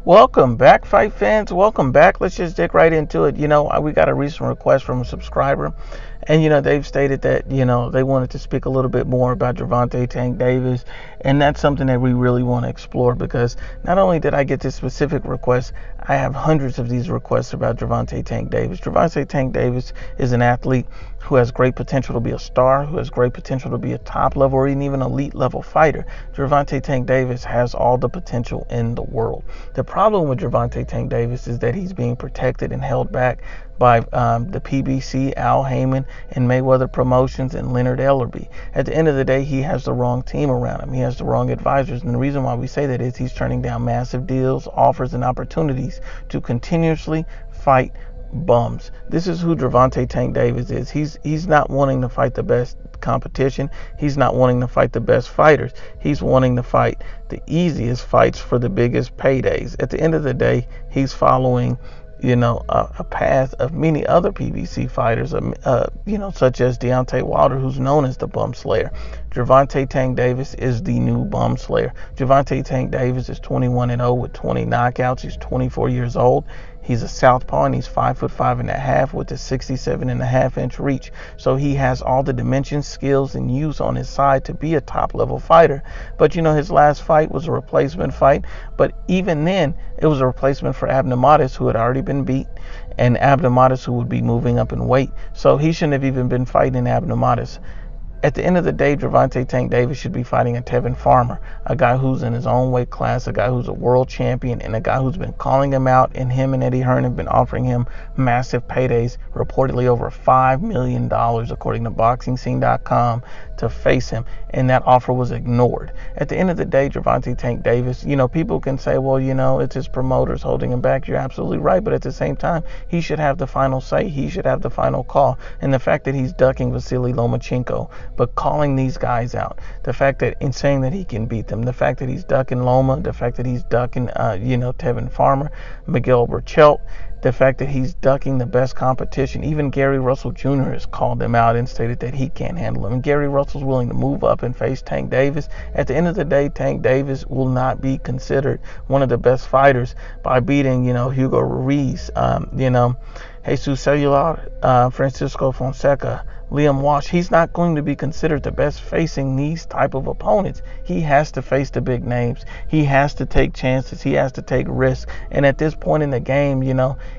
Welcome back, fight fans. Welcome back. Let's just dig right into it. We got a recent request from a subscriber, and they've stated that they wanted to speak a little bit more about Gervonta Tank Davis, and that's something that we really want to explore because not only did I get this specific request, I have hundreds of these requests about Gervonta Tank Davis. Gervonta Tank Davis is an athlete who has great potential to be a star, who has great potential to be a top level or even elite level fighter. Gervonta Tank Davis has all the potential in the world. The problem with Gervonta Tank Davis is that he's being protected and held back by the PBC, Al Heyman, and Mayweather Promotions, and Leonard Ellerbe. At the end of the day, he has the wrong team around him. He has the wrong advisors. And the reason why we say that is he's turning down massive deals, offers, and opportunities to continuously fight bums. This is who Gervonta Tank Davis is. He's not wanting to fight the best competition. He's not wanting to fight the best fighters. He's wanting to fight the easiest fights for the biggest paydays. At the end of the day, he's following a path of many other PBC fighters, such as Deontay Wilder, who's known as the Bum Slayer. Gervonta Tank Davis is the new Bum Slayer. Gervonta Tank Davis is 21-0 with 20 knockouts. He's 24 years old. He's a southpaw and he's 5'5.5" with a 67.5-inch reach. So he has all the dimensions, skills, and use on his side to be a top-level fighter. But his last fight was a replacement fight. But even then, it was a replacement for Abnormatis, who had already been beat, and Abnormatis, who would be moving up in weight. So he shouldn't have even been fighting Abnormatis. At the end of the day, Gervonta Tank Davis should be fighting a Tevin Farmer, a guy who's in his own weight class, a guy who's a world champion, and a guy who's been calling him out, and him and Eddie Hearn have been offering him massive paydays, reportedly over $5 million, according to BoxingScene.com, to face him, and that offer was ignored. At the end of the day, Gervonta Tank Davis, people can say, well, it's his promoters holding him back. You're absolutely right, but at the same time, he should have the final say. He should have the final call. And the fact that he's ducking Vasily Lomachenko, but calling these guys out, the fact that in saying that he can beat them, the fact that he's ducking Loma, the fact that he's ducking, Tevin Farmer, Miguel Berchelt, the fact that he's ducking the best competition. Even Gary Russell Jr. has called him out and stated that he can't handle him. And Gary Russell's willing to move up and face Tank Davis. At the end of the day, Tank Davis will not be considered one of the best fighters by beating, Hugo Ruiz, Jesus Cellular, Francisco Fonseca, Liam Walsh. He's not going to be considered the best facing these type of opponents. He has to face the big names. He has to take chances. He has to take risks. And at this point in the game,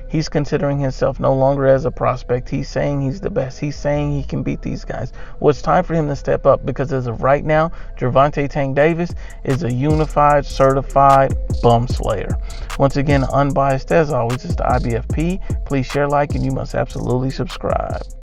he's considering himself no longer as a prospect. He's saying he's the best. He's saying he can beat these guys. Well, it's time for him to step up, because as of right now, Gervonta Tank Davis is a unified, certified bum slayer. Once again, Unbiased, as always, is the IBFP. Please share, like, and you must absolutely subscribe.